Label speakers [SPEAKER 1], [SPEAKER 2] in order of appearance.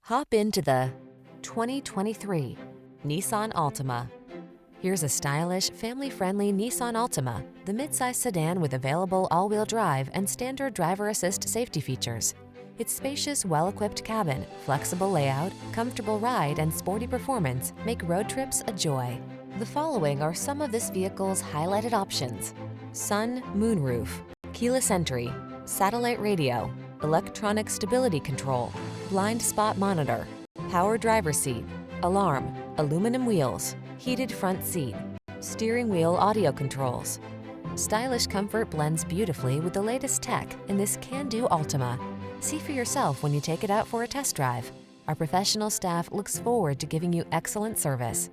[SPEAKER 1] Hop into the 2023 Nissan Altima. Here's a stylish, family-friendly Nissan Altima, the midsize sedan with available all-wheel drive and standard driver assist safety features. Its spacious, well-equipped cabin, flexible layout, comfortable ride, and sporty performance make road trips a joy. The following are some of this vehicle's highlighted options: sun, moonroof, keyless entry, satellite radio, electronic stability control, blind spot monitor, power driver seat, alarm, aluminum wheels, heated front seat, steering wheel audio controls. Stylish comfort blends beautifully with the latest tech in this can-do Altima. See for yourself when you take it out for a test drive. Our professional staff looks forward to giving you excellent service.